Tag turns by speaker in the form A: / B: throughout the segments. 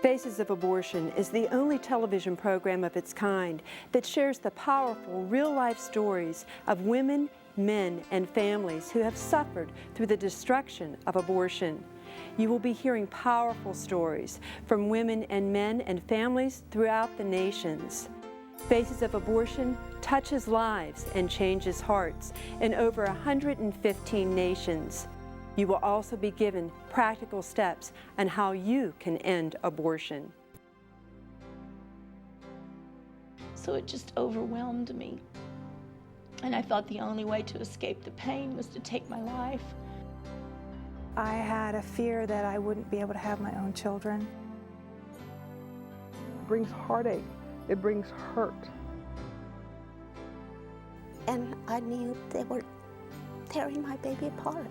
A: Faces of Abortion is the only television program of its kind that shares the powerful, real-life stories of women, men, and families who have suffered through the destruction of abortion. You will be hearing powerful stories from women and men and families throughout the nations. Faces of Abortion touches lives and changes hearts in over 115 nations. You will also be given practical steps on how you can end abortion.
B: So it just overwhelmed me. And I thought the only way to escape the pain was to take my life.
C: I had a fear that I wouldn't be able to have my own children.
D: It brings heartache. It brings hurt.
E: And I knew they were tearing my baby apart.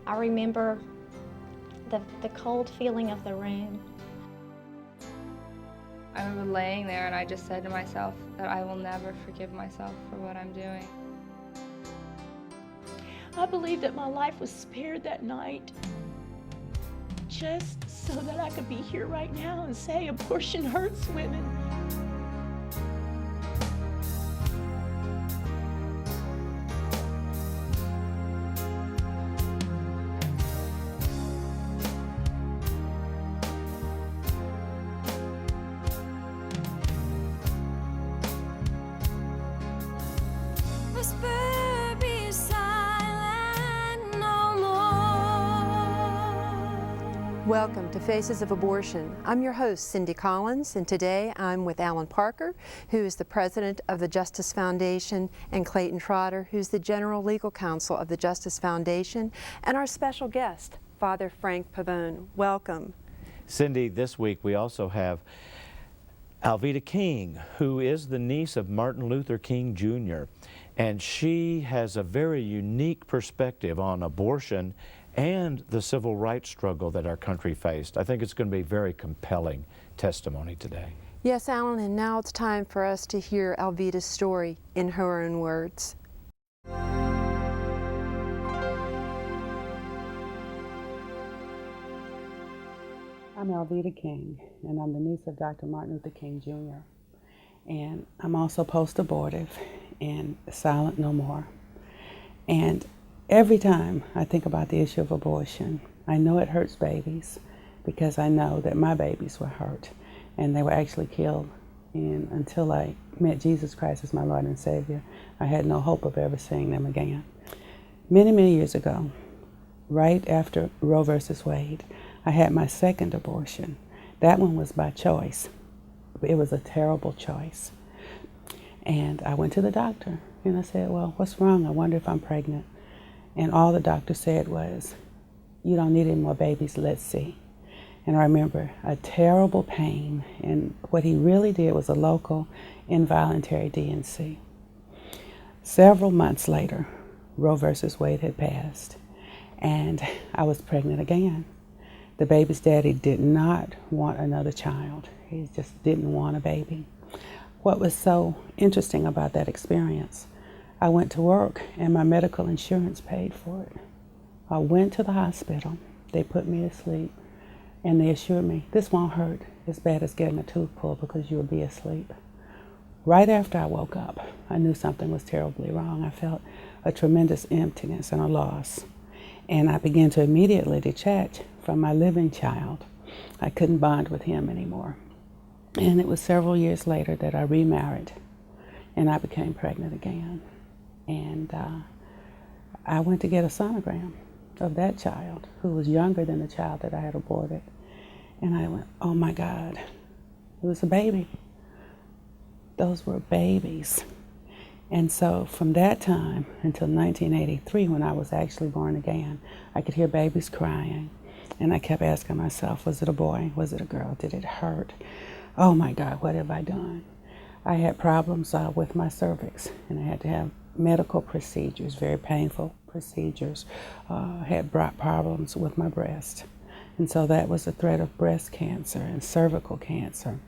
F: I remember the cold feeling of the room.
G: I remember laying there and I just said to myself that I will never forgive myself for what I'm doing.
B: I believe that my life was spared that night just so that I could be here right now and say abortion hurts women.
A: Welcome to Faces of Abortion. I'm your host, Cindy Collins, and today I'm with Alan Parker, who is the president of the Justice Foundation, and Clayton Trotter, who's the general legal counsel of the Justice Foundation, and our special guest, Father Frank Pavone. Welcome.
H: Cindy, this week we also have Alveda King, who is the niece of Martin Luther King Jr., and she has a very unique perspective on abortion and the civil rights struggle that our country faced. I think it's going to be a very compelling testimony today.
A: Yes, Alan, and now it's time for us to hear Alveda's story in her own words.
I: I'm Alveda King, and I'm the niece of Dr. Martin Luther King Jr. And I'm also post-abortive and Silent No More. And every time I think about the issue of abortion, I know it hurts babies because I know that my babies were hurt and they were actually killed. And until I met Jesus Christ as my Lord and Savior, I had no hope of ever seeing them again. Many, many years ago, right after Roe versus Wade, I had my second abortion. That one was by choice. It was a terrible choice. And I went to the doctor and I said, well, what's wrong? I wonder if I'm pregnant. And all the doctor said was, you don't need any more babies, let's see. And I remember a terrible pain, and what he really did was a local involuntary D&C. Several months later, Roe versus Wade had passed, and I was pregnant again. The baby's daddy did not want another child. He just didn't want a baby. What was so interesting about that experience, I went to work and my medical insurance paid for it. I went to the hospital, they put me to sleep, and they assured me, this won't hurt as bad as getting a tooth pulled because you'll be asleep. Right after I woke up, I knew something was terribly wrong. I felt a tremendous emptiness and a loss. And I began to immediately detach from my living child. I couldn't bond with him anymore. And it was several years later that I remarried and I became pregnant again. And I went to get a sonogram of that child who was younger than the child that I had aborted. And I went, oh my God, it was a baby. Those were babies. And so from that time until 1983, when I was actually born again, I could hear babies crying. And I kept asking myself, was it a boy? Was it a girl? Did it hurt? Oh my God, what have I done? I had problems with my cervix, and I had to have medical procedures, very painful procedures. Had brought problems with my breast. And so that was a threat of breast cancer and cervical cancer.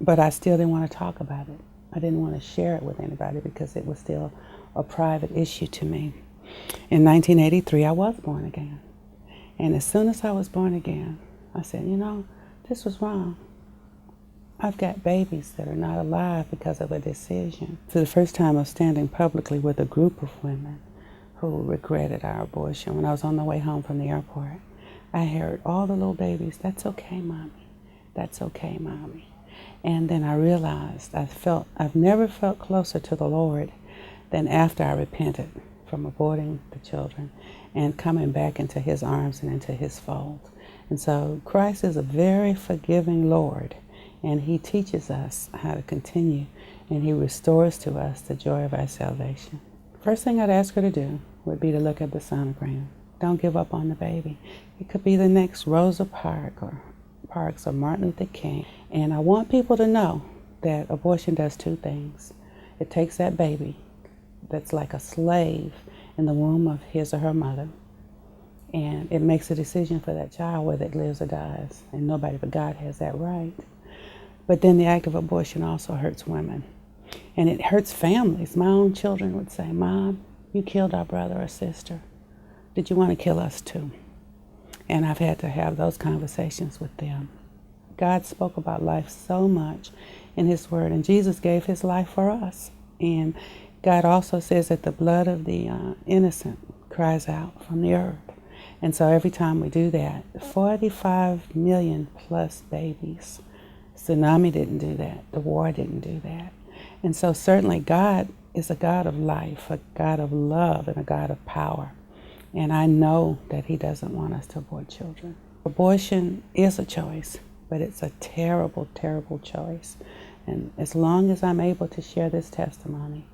I: But I still didn't want to talk about it. I didn't want to share it with anybody because it was still a private issue to me. In 1983, I was born again. And as soon as I was born again, I said, you know, this was wrong. I've got babies that are not alive because of a decision. For the first time, I was standing publicly with a group of women who regretted our abortion. When I was on the way home from the airport, I heard all the little babies, "That's okay, Mommy. That's okay, Mommy." And then I realized I've never felt closer to the Lord than after I repented from aborting the children and coming back into His arms and into His fold. And so Christ is a very forgiving Lord, and He teaches us how to continue, and He restores to us the joy of our salvation. First thing I'd ask her to do would be to look at the sonogram. Don't give up on the baby. It could be the next Rosa Parks or Martin Luther King. And I want people to know that abortion does two things. It takes that baby that's like a slave in the womb of his or her mother, and it makes a decision for that child whether it lives or dies. And nobody but God has that right. But then the act of abortion also hurts women. And it hurts families. My own children would say, "Mom, you killed our brother or sister. Did you want to kill us too?" And I've had to have those conversations with them. God spoke about life so much in His Word, and Jesus gave His life for us. And God also says that the blood of the innocent cries out from the earth. And so every time we do that, 45 million plus babies. Tsunami didn't do that. The war didn't do that. And so certainly God is a God of life, a God of love, and a God of power. And I know that He doesn't want us to abort children. Abortion is a choice, but it's a terrible, terrible choice. And as long as I'm able to share this testimony,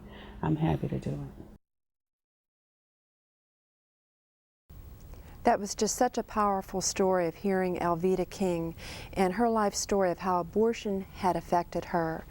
I: I'm happy to do it.
A: That was just such a powerful story of hearing Alveda King and her life story of how abortion had affected her.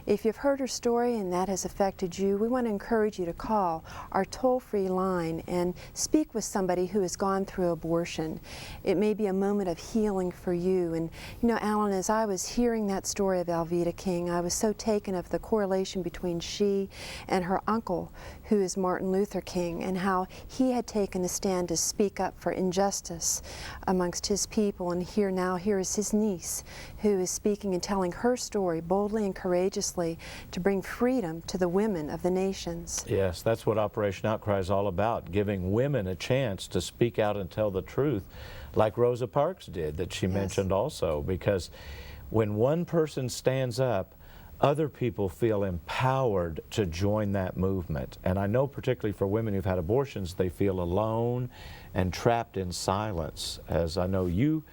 A: If you've heard her story and that has affected you, we want to encourage you to call our toll-free line and speak with somebody who has gone through abortion. It may be a moment of healing for you. And you know, Alan, as I was hearing that story of Alveda King, I was so taken of the correlation between she and her uncle, who is Martin Luther King, and how he had taken a stand to speak up for injustice amongst his people. And here is his niece, who is speaking and telling her story boldly and courageously to bring freedom to the women of the nations.
H: Yes, that's what Operation Outcry is all about, giving women a chance to speak out and tell the truth, like Rosa Parks did, that she mentioned also, because when one person stands up, other people feel empowered to join that movement. And I know particularly for women who've had abortions, they feel alone and trapped in silence, as I know you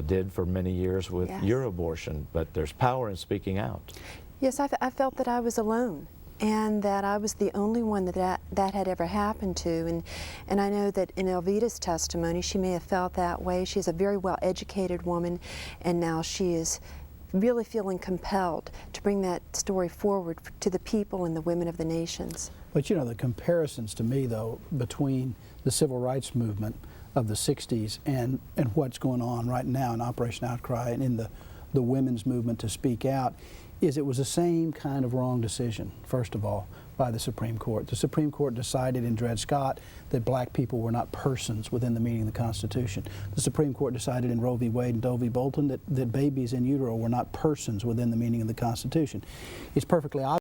H: did for many years with your abortion. But there's power in speaking out.
A: Yes, I felt that I was alone, and that I was the only one that had ever happened to. And I know that in Alveda's testimony, she may have felt that way. She's a very well-educated woman, and now she is really feeling compelled to bring that story forward to the people and the women of the nations.
J: But you know, the comparisons to me, though, between the civil rights movement of the 60s and what's going on right now in Operation Outcry and in the women's movement to speak out, is it was the same kind of wrong decision, first of all, by the Supreme Court. The Supreme Court decided in Dred Scott that black people were not persons within the meaning of the Constitution. The Supreme Court decided in Roe v. Wade and Doe v. Bolton that babies in utero were not persons within the meaning of the Constitution. It's perfectly obvious